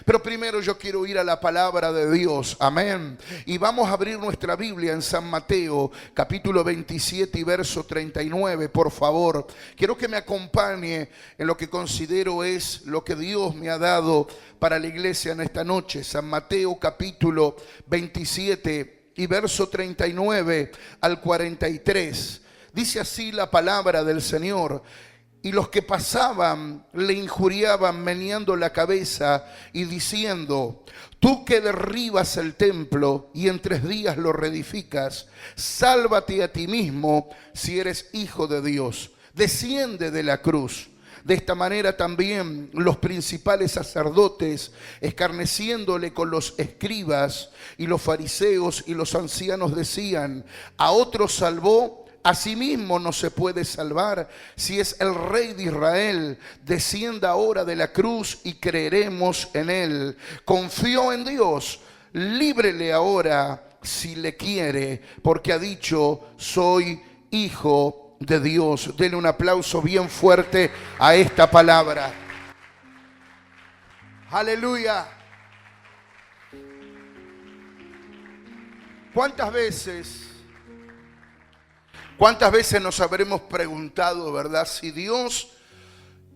Pero primero yo quiero ir a la palabra de Dios, amén. Y vamos a abrir nuestra Biblia en San Mateo, capítulo 27 y verso 39, por favor. Quiero que me acompañe en lo que considero es lo que Dios me ha dado para la iglesia en esta noche. San Mateo, capítulo 27 y verso 39 al 43. Dice así la palabra del Señor: y los que pasaban le injuriaban meneando la cabeza y diciendo: tú que derribas el templo y en 3 días lo reedificas, sálvate a ti mismo si eres hijo de Dios. Desciende de la cruz. De esta manera también los principales sacerdotes, escarneciéndole con los escribas y los fariseos y los ancianos, decían: a otro salvó, asimismo no se puede salvar. Si es el Rey de Israel, descienda ahora de la cruz y creeremos en él. Confió en Dios, líbrele ahora si le quiere, porque ha dicho: soy hijo de Dios. Denle un aplauso bien fuerte a esta palabra. Aleluya. ¿Cuántas veces nos habremos preguntado, verdad, si Dios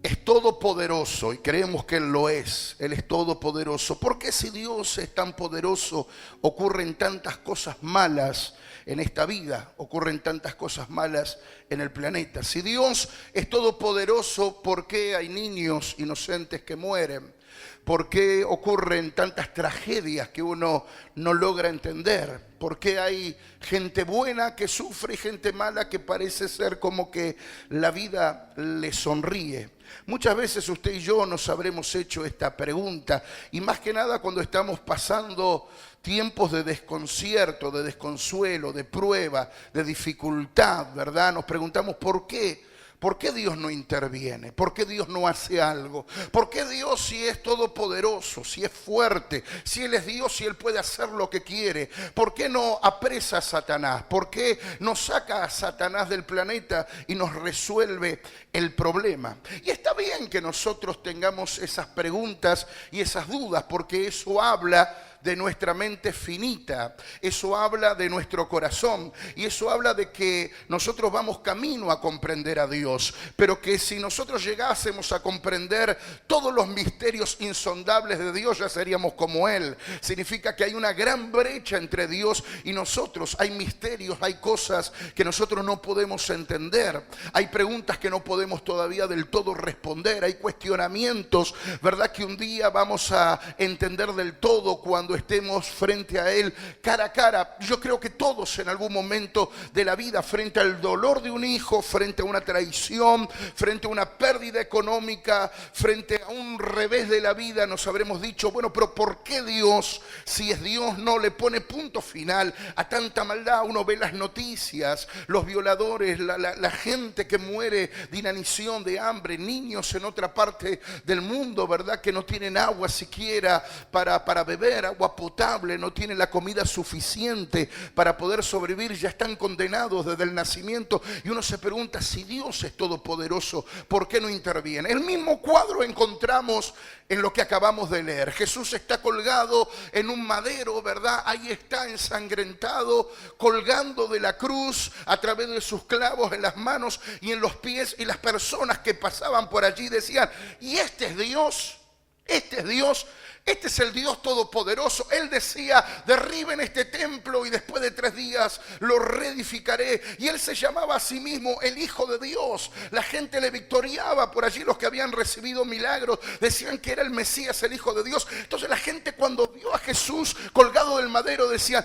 es todopoderoso? Y creemos que Él lo es. Él es todopoderoso. ¿Por qué, si Dios es tan poderoso, ocurren tantas cosas malas en esta vida? Ocurren tantas cosas malas en el planeta. Si Dios es todopoderoso, ¿por qué hay niños inocentes que mueren? ¿Por qué ocurren tantas tragedias que uno no logra entender? ¿Por qué hay gente buena que sufre y gente mala que parece ser como que la vida le sonríe? Muchas veces usted y yo nos habremos hecho esta pregunta, y más que nada cuando estamos pasando tiempos de desconcierto, de desconsuelo, de prueba, de dificultad, ¿verdad? Nos preguntamos ¿por qué? ¿Por qué Dios no interviene? ¿Por qué Dios no hace algo? ¿Por qué Dios, si es todopoderoso, si es fuerte, si Él es Dios, si Él puede hacer lo que quiere? ¿Por qué no apresa a Satanás? ¿Por qué no saca a Satanás del planeta y nos resuelve el problema? Y está bien que nosotros tengamos esas preguntas y esas dudas, porque eso habla de nuestra mente finita, eso habla de nuestro corazón, y eso habla de que nosotros vamos camino a comprender a Dios, pero que si nosotros llegásemos a comprender todos los misterios insondables de Dios, ya seríamos como Él. Significa que hay una gran brecha entre Dios y nosotros. Hay misterios, hay cosas que nosotros no podemos entender, hay preguntas que no podemos todavía del todo responder, hay cuestionamientos, ¿verdad?, que un día vamos a entender del todo cuando estemos frente a Él cara a cara. Yo creo que todos en algún momento de la vida, frente al dolor de un hijo, frente a una traición, frente a una pérdida económica, frente a un revés de la vida, nos habremos dicho: bueno, pero ¿por qué Dios, si es Dios, no le pone punto final a tanta maldad? Uno ve las noticias, los violadores, la gente que muere de inanición, de hambre, niños en otra parte del mundo, ¿verdad?, que no tienen agua siquiera para beber, agua potable, no tienen la comida suficiente para poder sobrevivir, ya están condenados desde el nacimiento. Y uno se pregunta: si Dios es todopoderoso, ¿por qué no interviene? El mismo cuadro encontramos en lo que acabamos de leer. Jesús está colgado en un madero, ¿verdad? Ahí está ensangrentado, colgando de la cruz a través de sus clavos en las manos y en los pies, y las personas que pasaban por allí decían: ¿y este es Dios? ¿Este es Dios? Este es el Dios todopoderoso. Él decía: derriben este templo y después de 3 días lo reedificaré. Y Él se llamaba a sí mismo el Hijo de Dios. La gente le victoriaba por allí, los que habían recibido milagros decían que era el Mesías, el Hijo de Dios. Entonces la gente, cuando vio a Jesús colgado del madero, decía: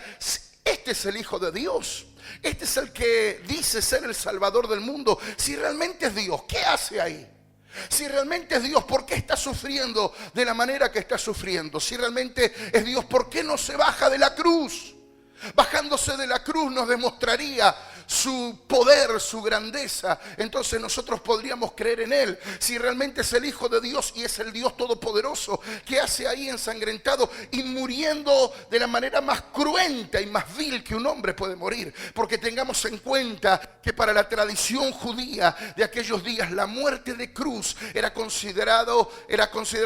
este es el Hijo de Dios. Este es el que dice ser el Salvador del mundo. Si realmente es Dios, ¿qué hace ahí? Si realmente es Dios, ¿por qué está sufriendo de la manera que está sufriendo? Si realmente es Dios, ¿por qué no se baja de la cruz? Bajándose de la cruz nos demostraría su poder, su grandeza, entonces nosotros podríamos creer en Él. Si realmente es el Hijo de Dios y es el Dios Todopoderoso, ¿qué hace ahí ensangrentado y muriendo de la manera más cruenta y más vil que un hombre puede morir? Porque tengamos en cuenta que para la tradición judía de aquellos días, la muerte de cruz era considerado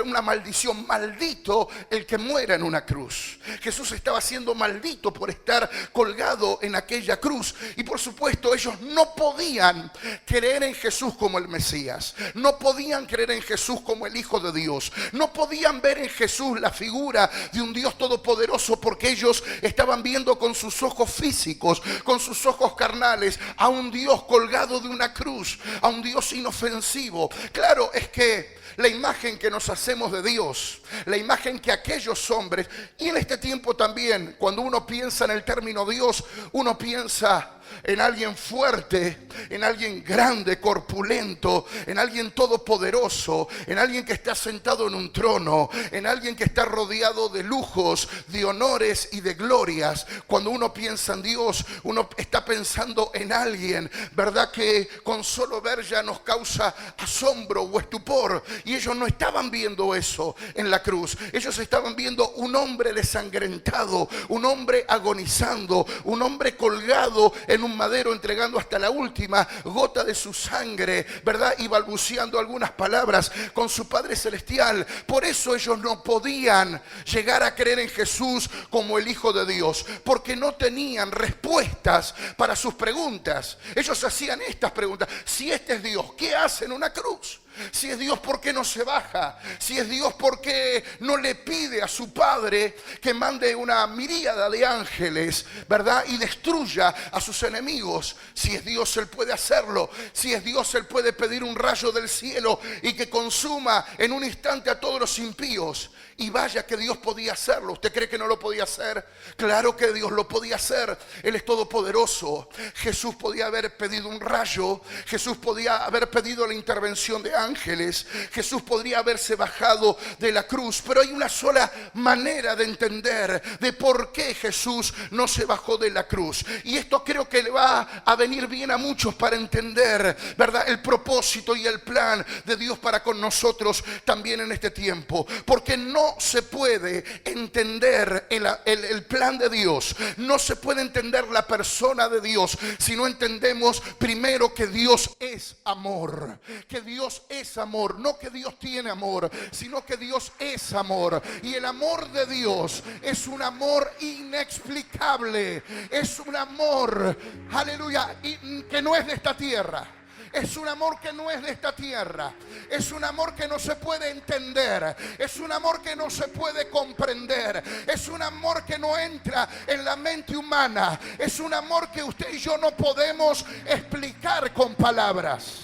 una maldición. Maldito el que muera en una cruz. Jesús estaba siendo maldito por estar colgado en aquella cruz. Y por supuesto ellos no podían creer en Jesús como el Mesías. No podían creer en Jesús como el Hijo de Dios. No podían ver en Jesús la figura de un Dios todopoderoso, porque ellos estaban viendo con sus ojos físicos, con sus ojos carnales, a un Dios colgado de una cruz, a un Dios inofensivo. Claro, es que la imagen que nos hacemos de Dios, la imagen que aquellos hombres, y en este tiempo también, cuando uno piensa en el término Dios, uno piensa en alguien fuerte, en alguien grande, corpulento, en alguien todopoderoso, en alguien que está sentado en un trono, en alguien que está rodeado de lujos, de honores y de glorias. Cuando uno piensa en Dios, uno está pensando en alguien, ¿verdad?, que con solo ver ya nos causa asombro o estupor. Y ellos no estaban viendo eso en la cruz. Ellos estaban viendo un hombre desangrentado, un hombre agonizando, un hombre colgado en un madero, entregando hasta la última gota de su sangre, ¿verdad?, y balbuceando algunas palabras con su Padre Celestial. Por eso ellos no podían llegar a creer en Jesús como el Hijo de Dios, porque no tenían respuestas para sus preguntas. Ellos hacían estas preguntas: si este es Dios, ¿qué hace en una cruz? Si es Dios, ¿por qué no se baja? Si es Dios, ¿por qué no le pide a su Padre que mande una miríada de ángeles, ¿verdad?, y destruya a sus enemigos? Si es Dios, Él puede hacerlo. Si es Dios, Él puede pedir un rayo del cielo y que consuma en un instante a todos los impíos. Y vaya que Dios podía hacerlo. ¿Usted cree que no lo podía hacer? Claro que Dios lo podía hacer. Él es todopoderoso. Jesús podía haber pedido un rayo. Jesús podía haber pedido la intervención de ángeles. Jesús podría haberse bajado de la cruz. Pero hay una sola manera de entender de por qué Jesús no se bajó de la cruz. Y esto creo que le va a venir bien a muchos para entender, ¿verdad?, el propósito y el plan de Dios para con nosotros también en este tiempo. Porque no se puede entender el plan de Dios, no se puede entender la persona de Dios si no entendemos primero que Dios es amor. Que Dios es amor, no que Dios tiene amor, sino que Dios es amor. Y el amor de Dios es un amor inexplicable, es un amor, aleluya, que no es de esta tierra. Es un amor que no es de esta tierra. Es un amor que no se puede entender. Es un amor que no se puede comprender. Es un amor que no entra en la mente humana. Es un amor que usted y yo no podemos explicar con palabras.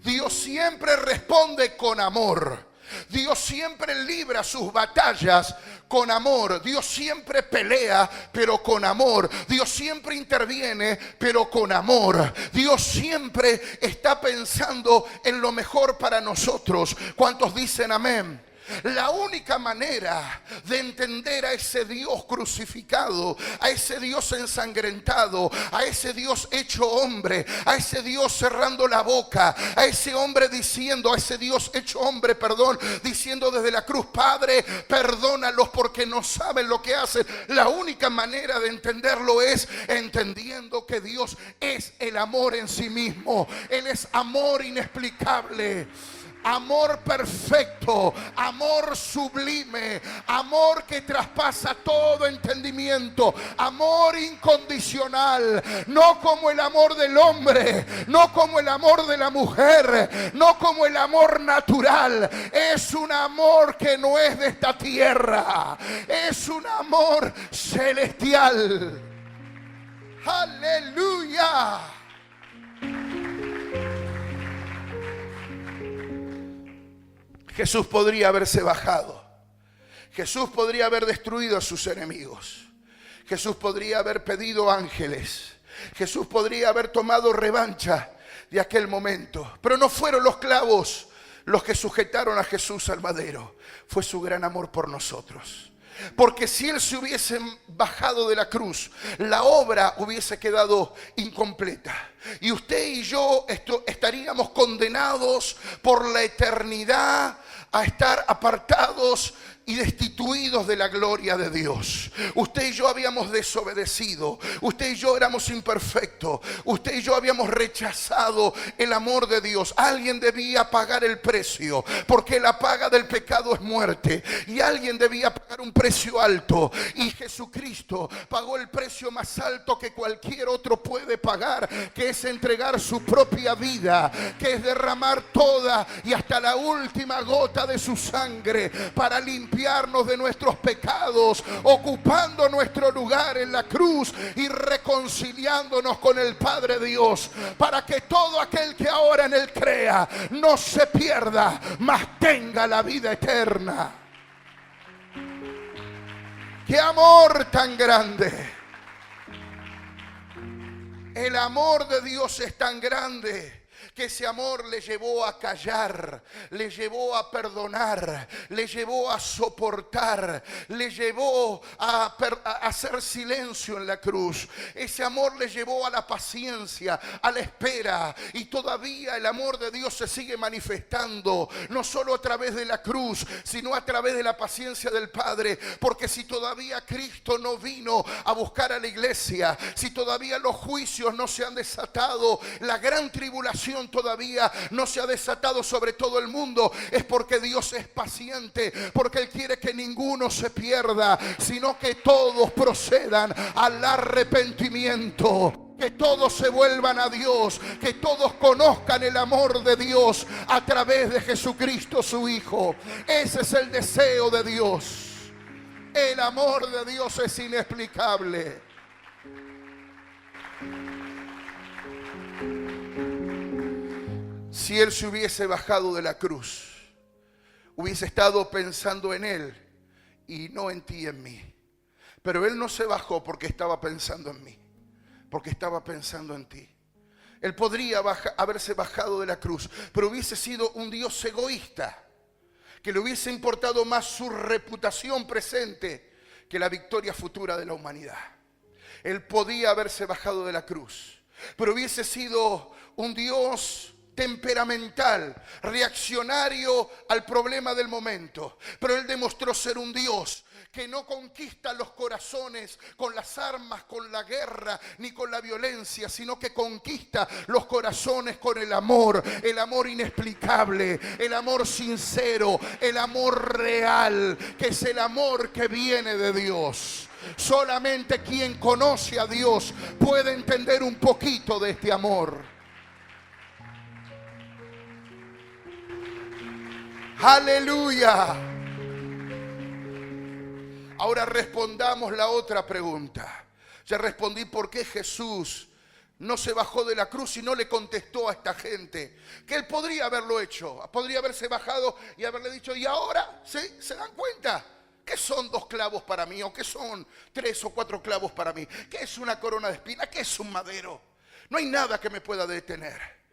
Dios siempre responde con amor. Dios siempre libra sus batallas con amor. Dios siempre pelea, pero con amor. Dios siempre interviene, pero con amor. Dios siempre está pensando en lo mejor para nosotros. ¿Cuántos dicen amén? La única manera de entender a ese Dios crucificado, a ese Dios ensangrentado, a ese Dios hecho hombre, a ese Dios cerrando la boca, a ese hombre diciendo, a ese Dios hecho hombre, perdón, diciendo desde la cruz: Padre, perdónalos porque no saben lo que hacen. La única manera de entenderlo es entendiendo que Dios es el amor en sí mismo. Él es amor inexplicable, amor perfecto, amor sublime, amor que traspasa todo entendimiento, amor incondicional, no como el amor del hombre, no como el amor de la mujer, no como el amor natural. Es un amor que no es de esta tierra, es un amor celestial. Aleluya. Jesús podría haberse bajado. Jesús podría haber destruido a sus enemigos. Jesús podría haber pedido ángeles. Jesús podría haber tomado revancha de aquel momento. Pero no fueron los clavos los que sujetaron a Jesús al madero. Fue su gran amor por nosotros. Porque si Él se hubiese bajado de la cruz, la obra hubiese quedado incompleta. Y usted y yo estaríamos condenados por la eternidad a estar apartados y destituidos de la gloria de Dios. Usted y yo habíamos desobedecido. Usted y yo éramos imperfectos. Usted y yo habíamos rechazado el amor de Dios. Alguien debía pagar el precio, porque la paga del pecado es muerte. Y alguien debía pagar un precio alto. Y Jesucristo pagó el precio más alto que cualquier otro puede pagar, que es entregar su propia vida, que es derramar toda y hasta la última gota de su sangre para limpiarnos de nuestros pecados, ocupando nuestro lugar en la cruz y reconciliándonos con el Padre Dios, para que todo aquel que ahora en Él crea no se pierda, mas tenga la vida eterna. ¡Qué amor tan grande! El amor de Dios es tan grande que ese amor le llevó a callar, le llevó a perdonar, le llevó a soportar, le llevó a hacer silencio en la cruz. Ese amor le llevó a la paciencia, a la espera, y todavía el amor de Dios se sigue manifestando, no solo a través de la cruz, sino a través de la paciencia del Padre. Porque si todavía Cristo no vino a buscar a la iglesia, si todavía los juicios no se han desatado, la gran tribulación todavía no se ha desatado sobre todo el mundo, es porque Dios es paciente, porque Él quiere que ninguno se pierda, sino que todos procedan al arrepentimiento, que todos se vuelvan a Dios, que todos conozcan el amor de Dios a través de Jesucristo su Hijo. Ese es el deseo de Dios. El amor de Dios es inexplicable. Si Él se hubiese bajado de la cruz, hubiese estado pensando en Él y no en ti y en mí. Pero Él no se bajó porque estaba pensando en mí, porque estaba pensando en ti. Él podría haberse bajado de la cruz, pero hubiese sido un Dios egoísta, que le hubiese importado más su reputación presente que la victoria futura de la humanidad. Él podía haberse bajado de la cruz, pero hubiese sido un Dios temperamental, reaccionario al problema del momento. Pero Él demostró ser un Dios que no conquista los corazones con las armas, con la guerra, ni con la violencia, sino que conquista los corazones con el amor inexplicable, el amor sincero, el amor real, que es el amor que viene de Dios. Solamente quien conoce a Dios puede entender un poquito de este amor. ¡Aleluya! Ahora respondamos la otra pregunta. Ya respondí por qué Jesús no se bajó de la cruz y no le contestó a esta gente. Que Él podría haberlo hecho. Podría haberse bajado y haberle dicho: ¿y ahora? ¿Sí? ¿Se dan cuenta? ¿Qué son 2 clavos para mí? ¿O qué son 3 o 4 clavos para mí? ¿Qué es una corona de espinas? ¿Qué es un madero? No hay nada que me pueda detener.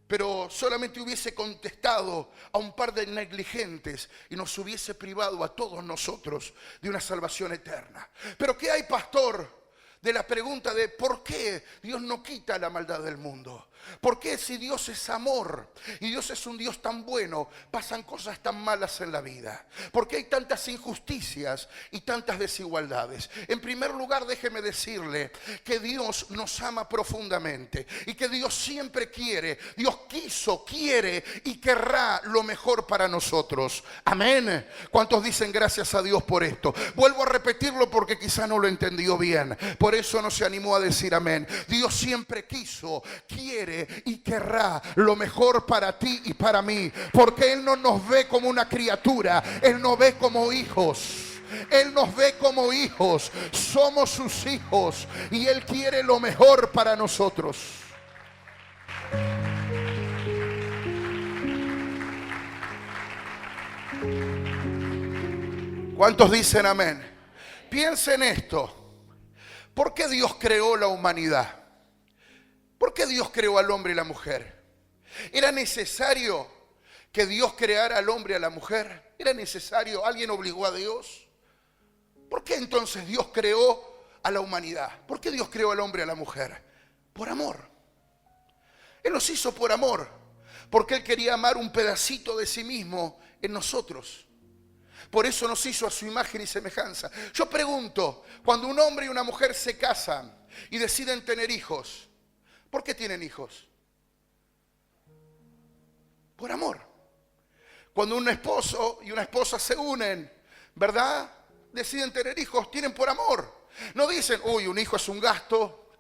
Pero solamente hubiese contestado a un par de negligentes y nos hubiese privado a todos nosotros de una salvación eterna. Pero ¿qué hay, pastor, de la pregunta de por qué Dios no quita la maldad del mundo? ¿Por qué, si Dios es amor y Dios es un Dios tan bueno, pasan cosas tan malas en la vida? ¿Por qué hay tantas injusticias y tantas desigualdades? En primer lugar, déjeme decirle que Dios nos ama profundamente y que Dios siempre quiere, Dios quiso, quiere y querrá lo mejor para nosotros. Amén. ¿Cuántos dicen gracias a Dios por esto? Vuelvo a repetirlo porque quizá no lo entendió bien. Por eso no se animó a decir amén. Dios siempre quiso, quiere y querrá lo mejor para ti y para mí, porque Él no nos ve como una criatura, Él nos ve como hijos. Él nos ve como hijos, somos sus hijos y Él quiere lo mejor para nosotros. ¿Cuántos dicen amén? Piensen esto. ¿Por qué Dios creó la humanidad? ¿Por qué Dios creó al hombre y la mujer? ¿Era necesario que Dios creara al hombre y a la mujer? ¿Era necesario? ¿Alguien obligó a Dios? ¿Por qué entonces Dios creó a la humanidad? ¿Por qué Dios creó al hombre y a la mujer? Por amor. Él nos hizo por amor, porque Él quería amar un pedacito de sí mismo en nosotros. Por eso nos hizo a su imagen y semejanza. Yo pregunto, cuando un hombre y una mujer se casan y deciden tener hijos, ¿por qué tienen hijos? Por amor. Cuando un esposo y una esposa se unen, ¿verdad? Deciden tener hijos, tienen por amor. No dicen, uy, un hijo es un gasto,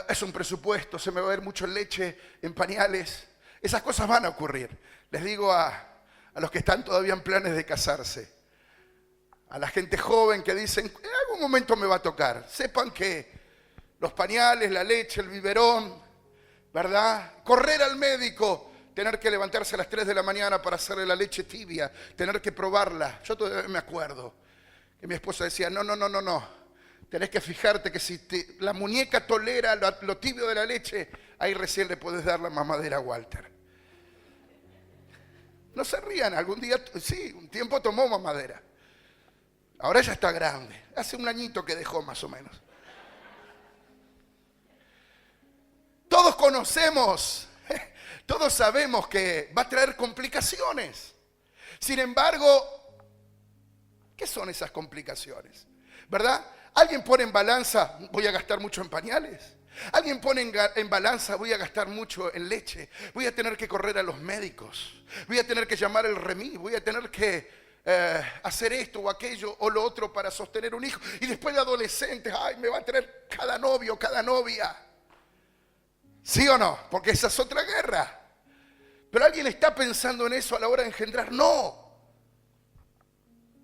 es un presupuesto, se me va a ver mucho en leche, en pañales. Esas cosas van a ocurrir. Les digo a los que están todavía en planes de casarse, a la gente joven que dicen, en algún momento me va a tocar. Sepan que los pañales, la leche, el biberón, ¿verdad? Correr al médico, tener que levantarse a las 3 de la mañana para hacerle la leche tibia, tener que probarla. Yo todavía me acuerdo que mi esposa decía, no. Tenés que fijarte que si la muñeca tolera lo tibio de la leche, ahí recién le podés dar la mamadera a Walter. No se rían, algún día, sí, un tiempo tomó mamadera. Ahora ya está grande, hace un añito que dejó más o menos. Todos conocemos, todos sabemos que va a traer complicaciones. Sin embargo, ¿qué son esas complicaciones? ¿Verdad? ¿Alguien pone en balanza, voy a gastar mucho en pañales? ¿Alguien pone en balanza, voy a gastar mucho en leche? Voy a tener que correr a los médicos. Voy a tener que llamar al remis. Voy a tener que hacer esto o aquello o lo otro para sostener un hijo. Y después de adolescentes, ay, me va a traer cada novio, cada novia. ¿Sí o no? Porque esa es otra guerra. Pero ¿alguien está pensando en eso a la hora de engendrar? No.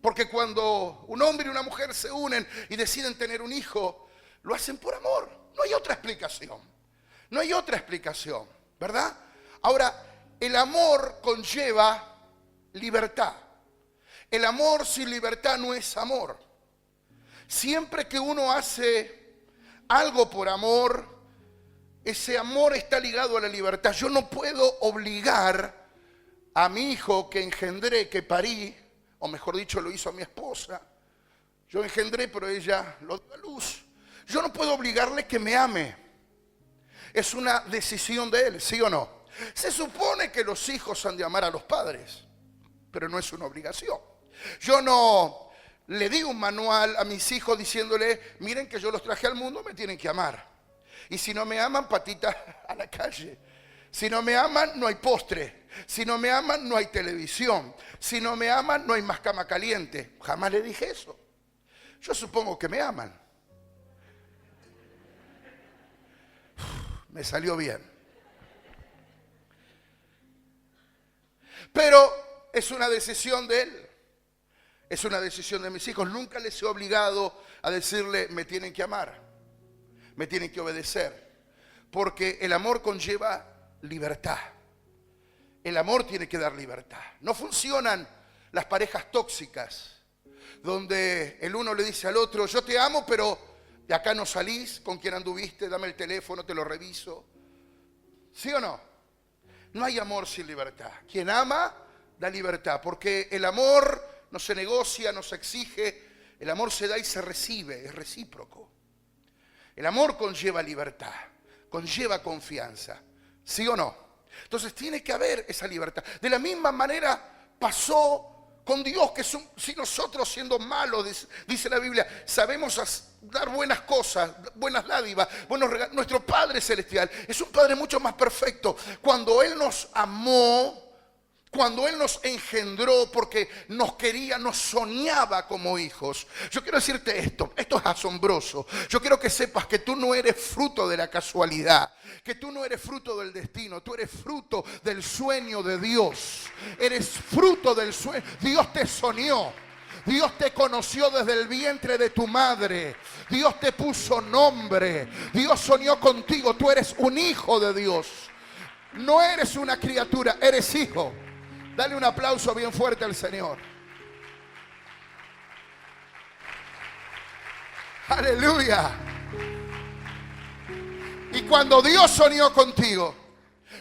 Porque cuando un hombre y una mujer se unen y deciden tener un hijo, lo hacen por amor. No hay otra explicación. No hay otra explicación, ¿verdad? Ahora, el amor conlleva libertad. El amor sin libertad no es amor. Siempre que uno hace algo por amor, ese amor está ligado a la libertad. Yo no puedo obligar a mi hijo que engendré, que parí, o mejor dicho, lo hizo a mi esposa. Yo engendré, pero ella lo dio a luz. Yo no puedo obligarle que me ame. Es una decisión de él, ¿sí o no? Se supone que los hijos han de amar a los padres, pero no es una obligación. Yo no le di un manual a mis hijos diciéndole, miren que yo los traje al mundo, me tienen que amar. Y si no me aman, patita a la calle. Si no me aman, no hay postre. Si no me aman, no hay televisión. Si no me aman, no hay más cama caliente. Jamás le dije eso. Yo supongo que me aman. Me salió bien. Pero es una decisión de él. Es una decisión de mis hijos. Nunca les he obligado a decirle, me tienen que amar. Me tienen que obedecer. Porque el amor conlleva libertad. El amor tiene que dar libertad. No funcionan las parejas tóxicas, donde el uno le dice al otro, yo te amo, pero de acá no salís, con quién anduviste, dame el teléfono, te lo reviso. ¿Sí o no? No hay amor sin libertad. Quien ama, da libertad, porque el amor no se negocia, no se exige, el amor se da y se recibe, es recíproco. El amor conlleva libertad, conlleva confianza. ¿Sí o no? Entonces tiene que haber esa libertad. De la misma manera pasó con Dios, que si nosotros siendo malos, dice la Biblia, sabemos dar buenas cosas, buenas dádivas, buenos regalos. Nuestro Padre Celestial es un Padre mucho más perfecto. Cuando Él nos amó, cuando Él nos engendró, porque nos quería, nos soñaba como hijos. Yo quiero decirte esto es asombroso. Yo quiero que sepas que tú no eres fruto de la casualidad, que tú no eres fruto del destino, tú eres fruto del sueño de Dios. Eres fruto del sueño. Dios te soñó. Dios te conoció desde el vientre de tu madre. Dios te puso nombre. Dios soñó contigo. Tú eres un hijo de Dios. No eres una criatura, eres hijo. Dale un aplauso bien fuerte al Señor. Aleluya. Y cuando Dios soñó contigo,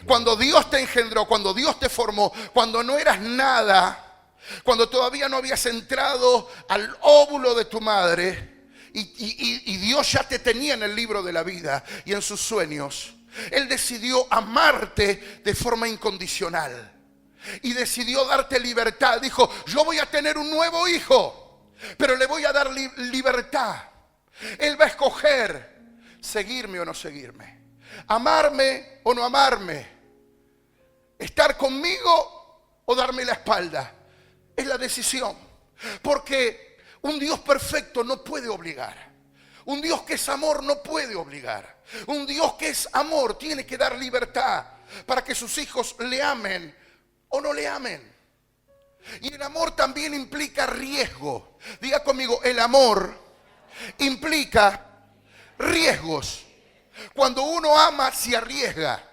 cuando Dios te engendró, cuando Dios te formó, cuando no eras nada, Cuando todavía no habías entrado al óvulo de tu madre y Dios ya te tenía en el libro de la vida y en sus sueños. Él decidió amarte de forma incondicional y decidió darte libertad. Dijo, yo voy a tener un nuevo hijo, pero le voy a dar libertad. Él va a escoger seguirme o no seguirme, amarme o no amarme, estar conmigo o darme la espalda. Es la decisión, porque un Dios perfecto no puede obligar. Un Dios que es amor no puede obligar. Un Dios que es amor tiene que dar libertad para que sus hijos le amen o no le amen. Y el amor también implica riesgo. Diga conmigo, el amor implica riesgos. Cuando uno ama, se arriesga.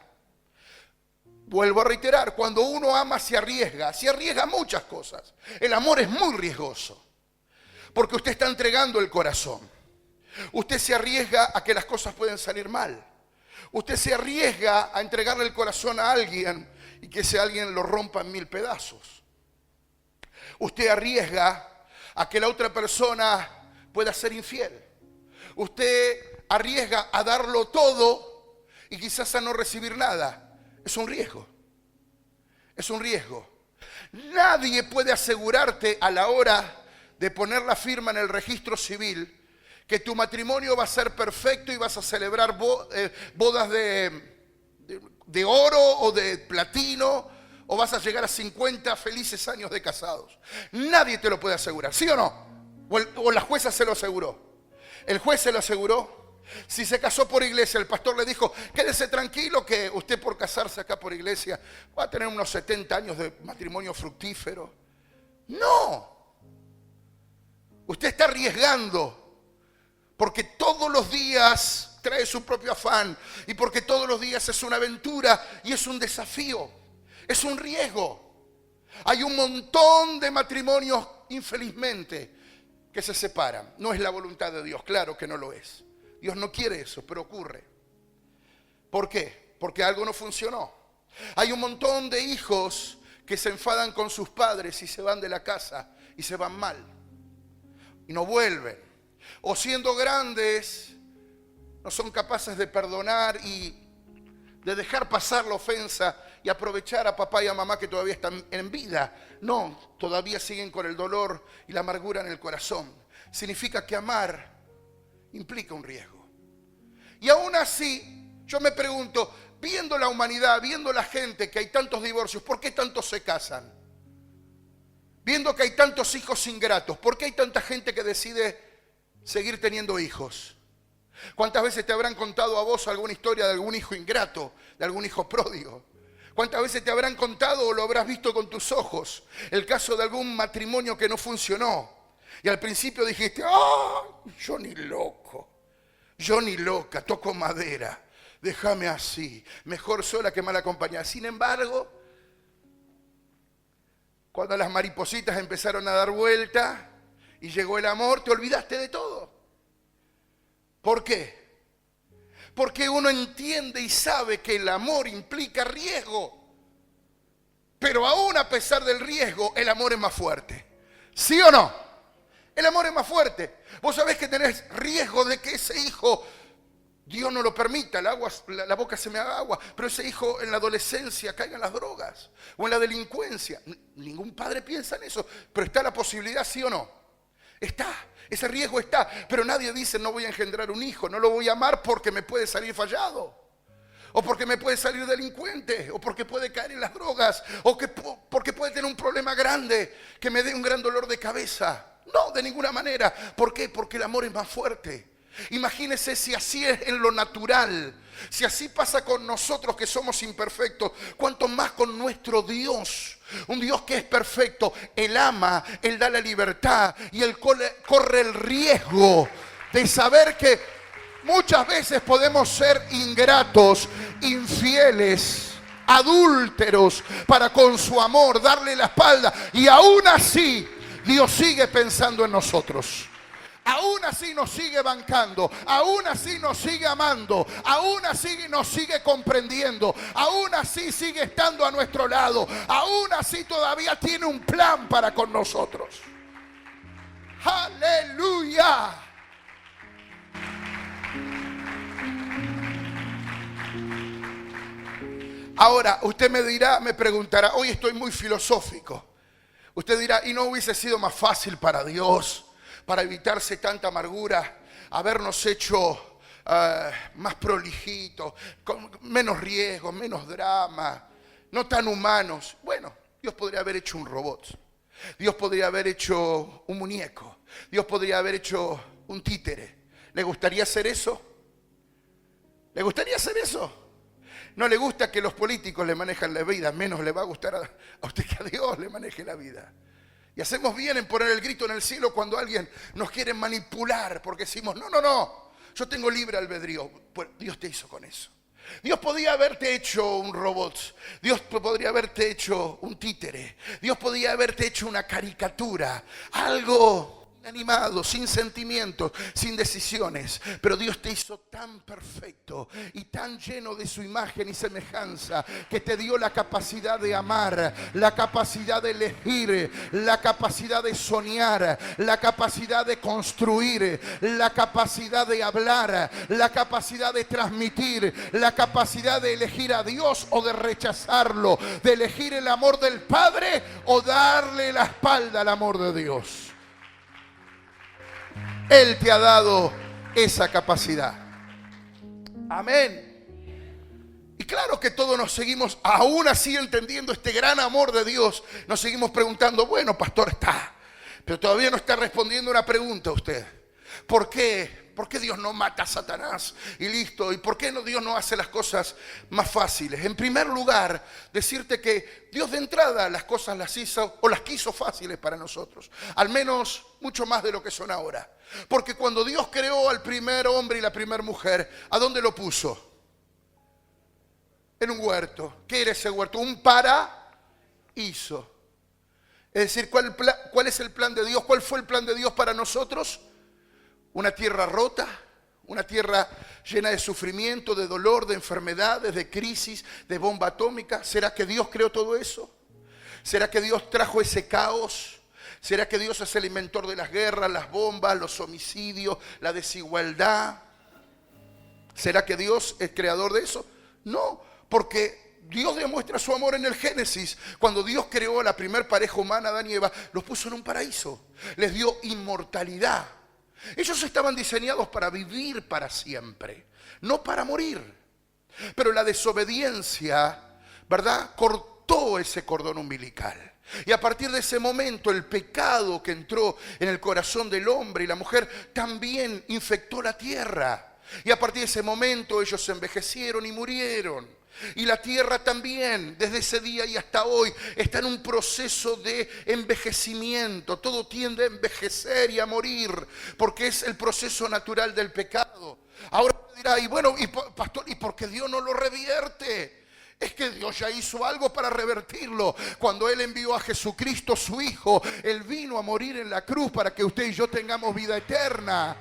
Vuelvo a reiterar, cuando uno ama, se arriesga muchas cosas. El amor es muy riesgoso, porque usted está entregando el corazón. Usted se arriesga a que las cosas pueden salir mal. Usted se arriesga a entregarle el corazón a alguien y que ese alguien lo rompa en 1000 pedazos. Usted arriesga a que la otra persona pueda ser infiel. Usted arriesga a darlo todo y quizás a no recibir nada. Es un riesgo. Es un riesgo. Nadie puede asegurarte a la hora de poner la firma en el registro civil que tu matrimonio va a ser perfecto y vas a celebrar bodas de oro o de platino, o vas a llegar a 50 felices años de casados. Nadie te lo puede asegurar, ¿sí o no? O la jueza se lo aseguró. El juez se lo aseguró. Si se casó por iglesia, el pastor le dijo, quédese tranquilo que usted por casarse acá por iglesia va a tener unos 70 años de matrimonio fructífero. No. Usted está arriesgando. Porque todos los días trae su propio afán y porque todos los días es una aventura y es un desafío, es un riesgo. Hay un montón de matrimonios, infelizmente, que se separan. No es la voluntad de Dios, claro que no lo es. Dios no quiere eso, pero ocurre. ¿Por qué? Porque algo no funcionó. Hay un montón de hijos que se enfadan con sus padres y se van de la casa y se van mal y no vuelven. O siendo grandes, no son capaces de perdonar y de dejar pasar la ofensa y aprovechar a papá y a mamá que todavía están en vida. No, todavía siguen con el dolor y la amargura en el corazón. Significa que amar implica un riesgo. Y aún así, yo me pregunto, viendo la humanidad, viendo la gente, que hay tantos divorcios, ¿por qué tantos se casan? Viendo que hay tantos hijos ingratos, ¿por qué hay tanta gente que decide seguir teniendo hijos? ¿Cuántas veces te habrán contado a vos alguna historia de algún hijo ingrato, de algún hijo pródigo? ¿Cuántas veces te habrán contado o lo habrás visto con tus ojos el caso de algún matrimonio que no funcionó? Y al principio dijiste, yo ni loco, yo ni loca, toco madera, déjame así, mejor sola que mal acompañada. Sin embargo, cuando las maripositas empezaron a dar vuelta y llegó el amor, te olvidaste de todo. ¿Por qué? Porque uno entiende y sabe que el amor implica riesgo. Pero aún a pesar del riesgo, el amor es más fuerte. ¿Sí o no? El amor es más fuerte. Vos sabés que tenés riesgo de que ese hijo, Dios no lo permita, la boca se me haga agua, pero ese hijo en la adolescencia caiga en las drogas o en la delincuencia. Ningún padre piensa en eso, pero está la posibilidad, ¿sí o no? Está, ese riesgo está, pero nadie dice no voy a engendrar un hijo, no lo voy a amar porque me puede salir fallado, o porque me puede salir delincuente, o porque puede caer en las drogas, o porque puede tener un problema grande que me dé un gran dolor de cabeza. No, de ninguna manera. ¿Por qué? Porque el amor es más fuerte. Imagínese si así es en lo natural, si así pasa con nosotros que somos imperfectos, cuánto más con nuestro Dios, un Dios que es perfecto. Él ama, Él da la libertad y Él corre el riesgo de saber que muchas veces podemos ser ingratos, infieles, adúlteros para con su amor darle la espalda, y aún así Dios sigue pensando en nosotros. aún así nos sigue bancando, aún así nos sigue amando, aún así nos sigue comprendiendo, aún así sigue estando a nuestro lado, aún así todavía tiene un plan para con nosotros. ¡Aleluya! Ahora, usted me dirá, me preguntará, hoy estoy muy filosófico. Usted dirá, ¿y no hubiese sido más fácil para Dios, para evitarse tanta amargura, habernos hecho más prolijitos, con menos riesgo, menos drama, no tan humanos? Bueno, Dios podría haber hecho un robot. Dios podría haber hecho un muñeco. Dios podría haber hecho un títere. ¿Le gustaría hacer eso? ¿Le gustaría hacer eso? No le gusta que los políticos le manejen la vida, menos le va a gustar a usted que a Dios le maneje la vida. Y hacemos bien en poner el grito en el cielo cuando alguien nos quiere manipular, porque decimos, no, yo tengo libre albedrío. Pues Dios te hizo con eso. Dios podía haberte hecho un robot, Dios podría haberte hecho un títere, Dios podía haberte hecho una caricatura, algo animado, sin sentimientos, sin decisiones, pero Dios te hizo tan perfecto y tan lleno de su imagen y semejanza que te dio la capacidad de amar, la capacidad de elegir, la capacidad de soñar, la capacidad de construir, la capacidad de hablar, la capacidad de transmitir, la capacidad de elegir a Dios o de rechazarlo, de elegir el amor del Padre o darle la espalda al amor de Dios. Él te ha dado esa capacidad. Amén. Y claro que todos nos seguimos, aún así entendiendo este gran amor de Dios, nos seguimos preguntando, bueno, pastor, está, pero todavía no está respondiendo una pregunta a usted. ¿Por qué? ¿Por qué Dios no mata a Satanás y listo? ¿Y por qué Dios no hace las cosas más fáciles? En primer lugar, decirte que Dios de entrada las cosas las hizo o las quiso fáciles para nosotros. Al menos mucho más de lo que son ahora. Porque cuando Dios creó al primer hombre y la primera mujer, ¿a dónde lo puso? En un huerto. ¿Qué era ese huerto? Un paraíso. Es decir, ¿cuál es el plan de Dios? ¿Cuál fue el plan de Dios para nosotros? Una tierra rota, una tierra llena de sufrimiento, de dolor, de enfermedades, de crisis, de bomba atómica. ¿Será que Dios creó todo eso? ¿Será que Dios trajo ese caos? ¿Será que Dios es el inventor de las guerras, las bombas, los homicidios, la desigualdad? ¿Será que Dios es creador de eso? No, porque Dios demuestra su amor en el Génesis. Cuando Dios creó a la primer pareja humana, Adán y Eva, los puso en un paraíso. Les dio inmortalidad. Ellos estaban diseñados para vivir para siempre, no para morir. Pero la desobediencia, ¿verdad?, cortó ese cordón umbilical. Y a partir de ese momento el pecado que entró en el corazón del hombre y la mujer también infectó la tierra. Y a partir de ese momento ellos se envejecieron y murieron. Y la tierra también, desde ese día y hasta hoy, está en un proceso de envejecimiento. Todo tiende a envejecer y a morir, porque es el proceso natural del pecado. Ahora dirá, y bueno, pastor, ¿y por qué Dios no lo revierte? Es que Dios ya hizo algo para revertirlo. Cuando Él envió a Jesucristo, su Hijo, Él vino a morir en la cruz para que usted y yo tengamos vida eterna,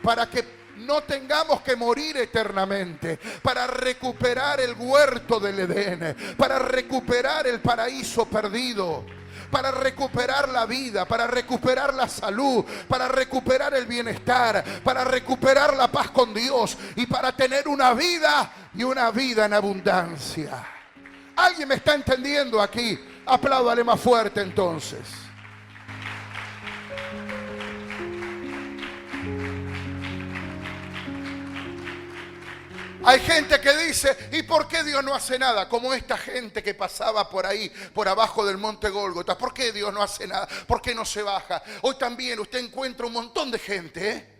para que no tengamos que morir eternamente, para recuperar el huerto del Edén, para recuperar el paraíso perdido, para recuperar la vida, para recuperar la salud, para recuperar el bienestar, para recuperar la paz con Dios y para tener una vida y una vida en abundancia. ¿Alguien me está entendiendo aquí? Apláudale más fuerte entonces. Hay gente que dice, ¿y por qué Dios no hace nada? Como esta gente que pasaba por ahí, por abajo del monte Gólgota. ¿Por qué Dios no hace nada? ¿Por qué no se baja? Hoy también usted encuentra un montón de gente,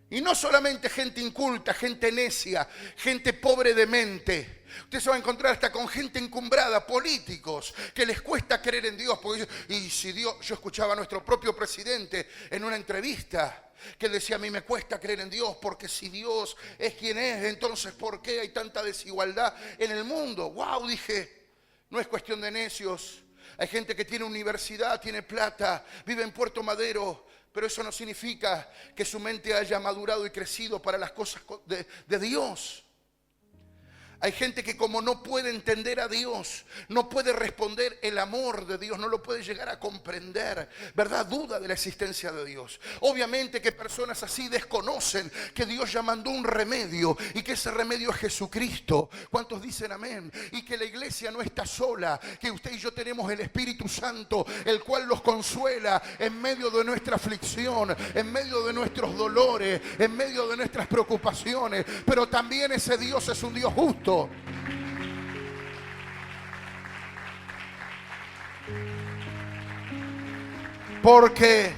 y no solamente gente inculta, gente necia, gente pobre de mente. Usted se va a encontrar hasta con gente encumbrada, políticos, que les cuesta creer en Dios. Porque, y si Dios, yo escuchaba a nuestro propio presidente en una entrevista, que decía, a mí me cuesta creer en Dios, porque si Dios es quien es, entonces ¿por qué hay tanta desigualdad en el mundo? Wow, dije, no es cuestión de necios. Hay gente que tiene universidad, tiene plata, vive en Puerto Madero, Pero eso no significa que su mente haya madurado y crecido para las cosas de Dios. Hay gente que como no puede entender a Dios, no puede responder el amor de Dios, no lo puede llegar a comprender, ¿verdad? Duda de la existencia de Dios. Obviamente que personas así desconocen que Dios ya mandó un remedio y que ese remedio es Jesucristo. ¿Cuántos dicen amén? Y que la iglesia no está sola, que usted y yo tenemos el Espíritu Santo, el cual los consuela en medio de nuestra aflicción, en medio de nuestros dolores, en medio de nuestras preocupaciones. Pero también ese Dios es un Dios justo. Porque,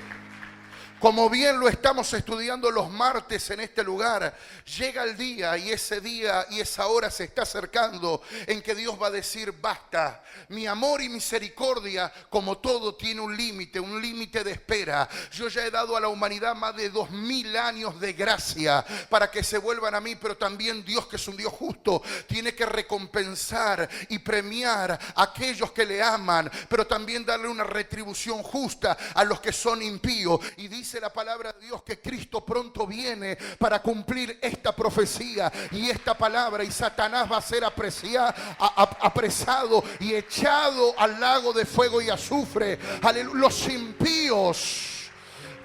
como bien lo estamos estudiando los martes en este lugar, llega el día y esa hora se está acercando en que Dios va a decir basta. Mi amor y misericordia, como todo, tiene un límite de espera. Yo ya he dado a la humanidad más de 2000 años de gracia para que se vuelvan a mí, pero también Dios, que es un Dios justo, tiene que recompensar y premiar a aquellos que le aman, pero también darle una retribución justa a los que son impíos. Y dice la palabra de Dios que Cristo pronto viene para cumplir esta profecía y esta palabra, y Satanás va a ser apresado y echado al lago de fuego y azufre. Aleluya. Los impíos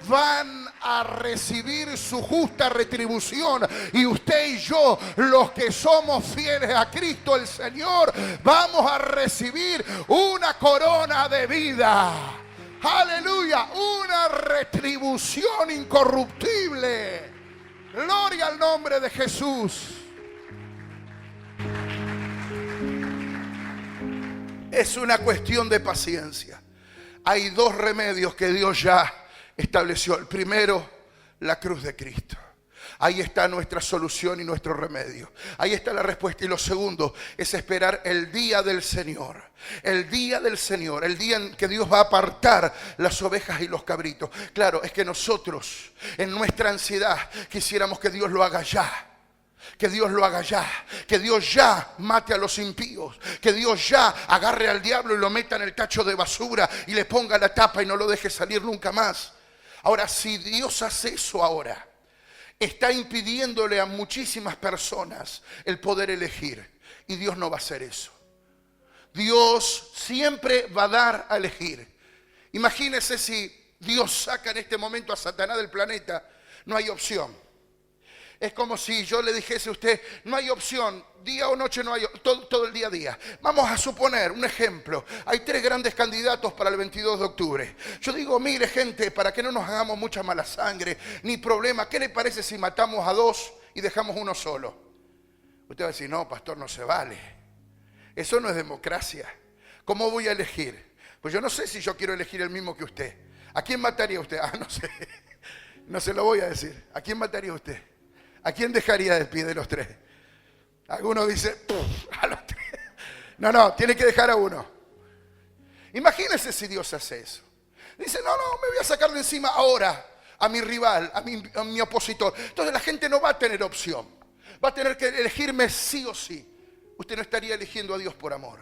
van a recibir su justa retribución, y usted y yo, los que somos fieles a Cristo el Señor, vamos a recibir una corona de vida. Aleluya, una retribución incorruptible. Gloria al nombre de Jesús. Es una cuestión de paciencia. Hay dos remedios que Dios ya estableció. El primero, la cruz de Cristo. Ahí está nuestra solución y nuestro remedio. Ahí está la respuesta. Y lo segundo es esperar el día del Señor. El día del Señor, el día en que Dios va a apartar las ovejas y los cabritos. Claro, es que nosotros en nuestra ansiedad quisiéramos que Dios lo haga ya. Que Dios lo haga ya, que Dios ya mate a los impíos, que Dios ya agarre al diablo y lo meta en el tacho de basura y le ponga la tapa y no lo deje salir nunca más. Ahora, si Dios hace eso ahora, está impidiéndole a muchísimas personas el poder elegir, y Dios no va a hacer eso. Dios siempre va a dar a elegir. Imagínese si Dios saca en este momento a Satanás del planeta, no hay opción. Es como si yo le dijese a usted, no hay opción, día o noche no hay, todo el día a día. Vamos a suponer un ejemplo, hay 3 grandes candidatos para el 22 de octubre. Yo digo, mire gente, para que no nos hagamos mucha mala sangre, ni problema, ¿qué le parece si matamos a 2 y dejamos uno solo? Usted va a decir, no, pastor, no se vale. Eso no es democracia. ¿Cómo voy a elegir? Pues yo no sé si yo quiero elegir el mismo que usted. ¿A quién mataría usted? No sé, no se lo voy a decir. ¿A quién mataría usted? ¿A quién dejaría de pie de los 3? Alguno dice, a los 3. No, tiene que dejar a uno. Imagínense si Dios hace eso. Dice, no, me voy a sacar de encima ahora a mi rival, a mi opositor. Entonces la gente no va a tener opción. Va a tener que elegirme sí o sí. Usted no estaría eligiendo a Dios por amor.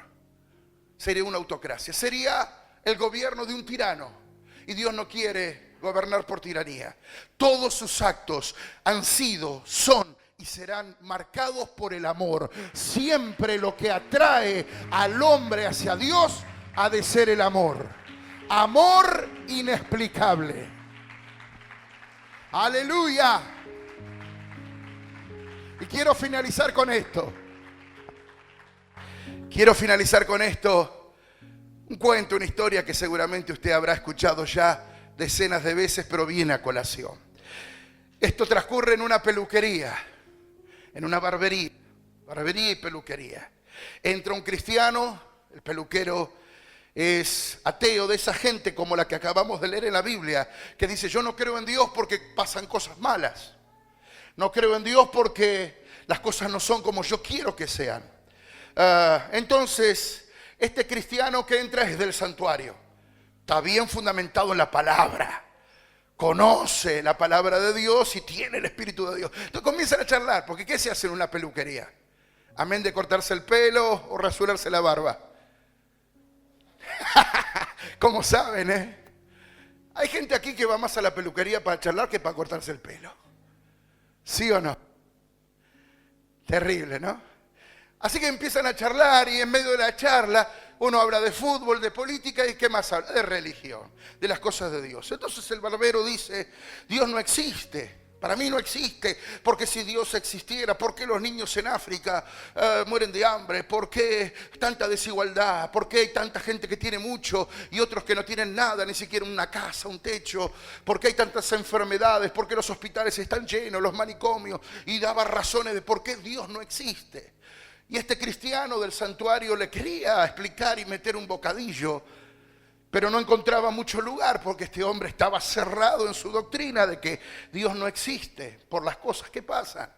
Sería una autocracia. Sería el gobierno de un tirano. Y Dios no quiere gobernar por tiranía. Todos sus actos han sido, son y serán marcados por el amor. Siempre lo que atrae al hombre hacia Dios ha de ser el amor. Amor inexplicable. Aleluya. Y quiero finalizar con esto. Un cuento, una historia que seguramente usted habrá escuchado ya decenas de veces, pero viene a colación. Esto transcurre en una peluquería, en una barbería y peluquería. Entra un cristiano, el peluquero es ateo, de esa gente como la que acabamos de leer en la Biblia, que dice, yo no creo en Dios porque pasan cosas malas. No creo en Dios porque las cosas no son como yo quiero que sean. Entonces, este cristiano que entra es del santuario. Está bien fundamentado en la palabra. Conoce la palabra de Dios y tiene el Espíritu de Dios. Entonces comienzan a charlar, porque ¿qué se hace en una peluquería? Amén de cortarse el pelo o rasurarse la barba. Como saben, Hay gente aquí que va más a la peluquería para charlar que para cortarse el pelo. ¿Sí o no? Terrible, ¿no? Así que empiezan a charlar y en medio de la charla uno habla de fútbol, de política y ¿qué más habla? De religión, de las cosas de Dios. Entonces el barbero dice, Dios no existe. Para mí no existe, porque si Dios existiera, ¿por qué los niños en África mueren de hambre? ¿Por qué tanta desigualdad? ¿Por qué hay tanta gente que tiene mucho y otros que no tienen nada, ni siquiera una casa, un techo? ¿Por qué hay tantas enfermedades? ¿Por qué los hospitales están llenos, los manicomios? Y daba razones de por qué Dios no existe. Y este cristiano del santuario le quería explicar y meter un bocadillo, pero no encontraba mucho lugar porque este hombre estaba cerrado en su doctrina de que Dios no existe por las cosas que pasan.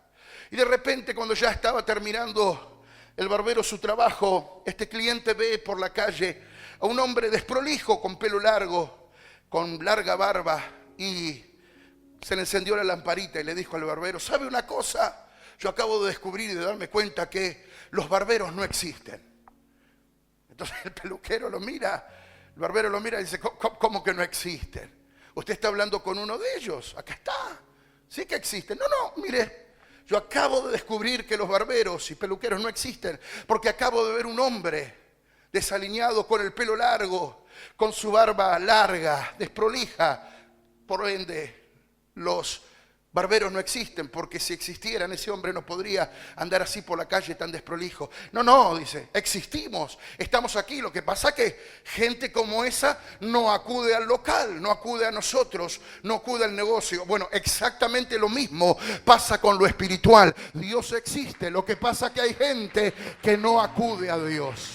Y de repente, cuando ya estaba terminando el barbero su trabajo, este cliente ve por la calle a un hombre desprolijo con pelo largo, con larga barba, y se le encendió la lamparita y le dijo al barbero, ¿sabe una cosa? Yo acabo de descubrir y de darme cuenta que los barberos no existen. Entonces el peluquero lo mira. El barbero lo mira y dice, ¿cómo que no existen? Usted está hablando con uno de ellos. Acá está. Sí que existen. No, mire. Yo acabo de descubrir que los barberos y peluqueros no existen. Porque acabo de ver un hombre desaliñado con el pelo largo, con su barba larga, desprolija. Por ende, los barberos no existen, porque si existieran ese hombre no podría andar así por la calle tan desprolijo. No, dice, existimos, estamos aquí. Lo que pasa es que gente como esa no acude al local, no acude a nosotros, no acude al negocio. Bueno, exactamente lo mismo pasa con lo espiritual. Dios existe, lo que pasa es que hay gente que no acude a Dios.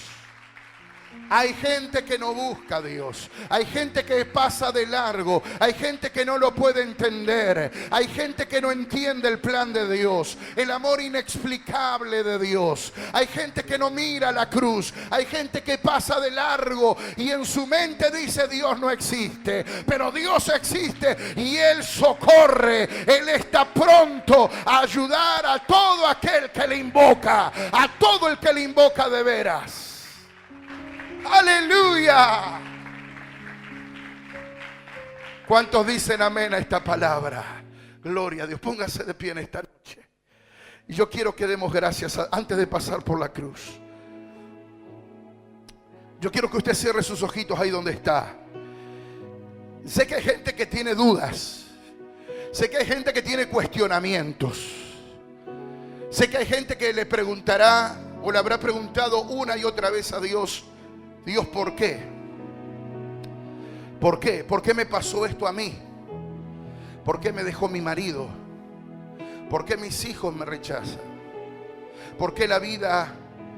Hay gente que no busca a Dios. Hay gente que pasa de largo. Hay gente que no lo puede entender. Hay gente que no entiende el plan de Dios, el amor inexplicable de Dios. Hay gente que no mira la cruz. Hay gente que pasa de largo y en su mente dice Dios no existe. Pero Dios existe y Él socorre. Él está pronto a ayudar a todo aquel que le invoca. A todo el que le invoca de veras. ¡Aleluya! ¿Cuántos dicen amén a esta palabra? Gloria a Dios. Póngase de pie en esta noche. Y yo quiero que demos gracias antes de pasar por la cruz. Yo quiero que usted cierre sus ojitos ahí donde está. Sé que hay gente que tiene dudas. Sé que hay gente que tiene cuestionamientos. Sé que hay gente que le preguntará o le habrá preguntado una y otra vez a Dios, Dios, ¿por qué? ¿Por qué? ¿Por qué me pasó esto a mí? ¿Por qué me dejó mi marido? ¿Por qué mis hijos me rechazan? ¿Por qué la vida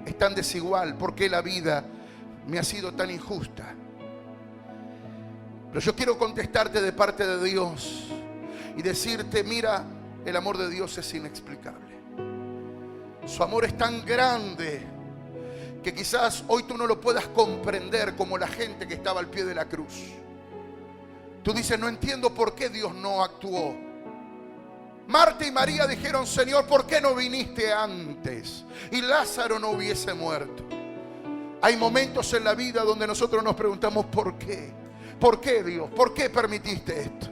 es tan desigual? ¿Por qué la vida me ha sido tan injusta? Pero yo quiero contestarte de parte de Dios y decirte, mira, el amor de Dios es inexplicable. Su amor es tan grande que quizás hoy tú no lo puedas comprender como la gente que estaba al pie de la cruz. Tú dices, no entiendo por qué Dios no actuó. Marta y María dijeron, Señor, ¿por qué no viniste antes? Y Lázaro no hubiese muerto. Hay momentos en la vida donde nosotros nos preguntamos, ¿por qué? ¿Por qué, Dios? ¿Por qué permitiste esto?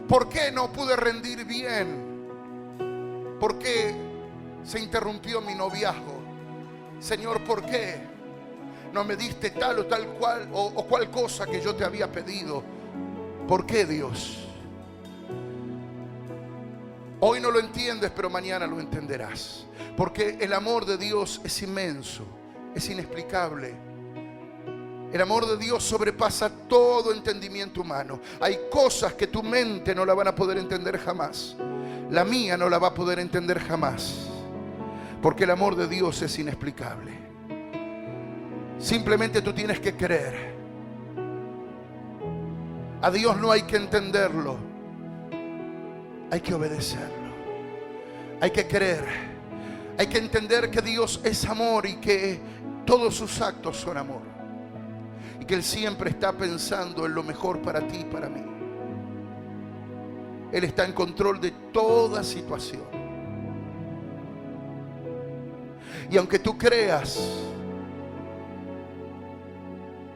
¿Por qué no pude rendir bien? ¿Por qué se interrumpió mi noviazgo? Señor, ¿por qué no me diste tal o tal cual o cual cosa que yo te había pedido? ¿Por qué, Dios? Hoy no lo entiendes, pero mañana lo entenderás. Porque el amor de Dios es inmenso, es inexplicable. El amor de Dios sobrepasa todo entendimiento humano. Hay cosas que tu mente no la van a poder entender jamás. La mía no la va a poder entender jamás. Porque el amor de Dios es inexplicable. Simplemente tú tienes que creer. A Dios no hay que entenderlo. Hay que obedecerlo. Hay que creer. Hay que entender que Dios es amor y que todos sus actos son amor. Y que Él siempre está pensando en lo mejor para ti y para mí. Él está en control de toda situación. Y aunque tú creas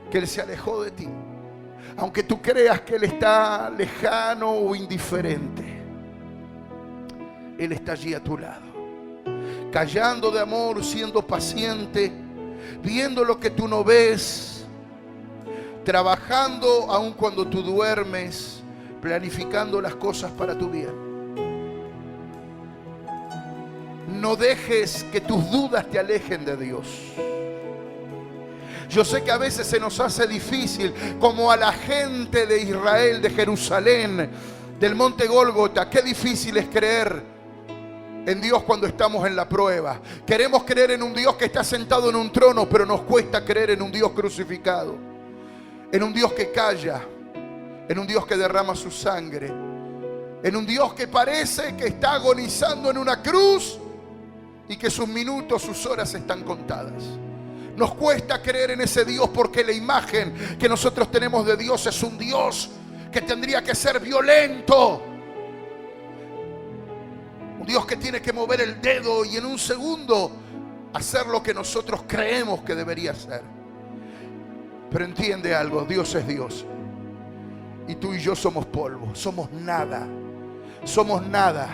que Él se alejó de ti, Aunque tú creas que Él está lejano o indiferente, Él está allí a tu lado, callando de amor, siendo paciente, viendo lo que tú no ves, trabajando aun cuando tú duermes, planificando las cosas para tu bien. No dejes que tus dudas te alejen de Dios. Yo sé que a veces se nos hace difícil, como a la gente de Israel, de Jerusalén, del monte Gólgota. Qué difícil es creer en Dios cuando estamos en la prueba. Queremos creer en un Dios que está sentado en un trono, pero nos cuesta creer en un Dios crucificado, en un Dios que calla, en un Dios que derrama su sangre, en un Dios que parece que está agonizando en una cruz y que sus minutos, sus horas están contadas. Nos cuesta creer en ese Dios porque la imagen que nosotros tenemos de Dios es un Dios que tendría que ser violento. Un Dios que tiene que mover el dedo y en un segundo hacer lo que nosotros creemos que debería hacer. Pero entiende algo, Dios es Dios. Y tú y yo somos polvo, somos nada. Somos nada.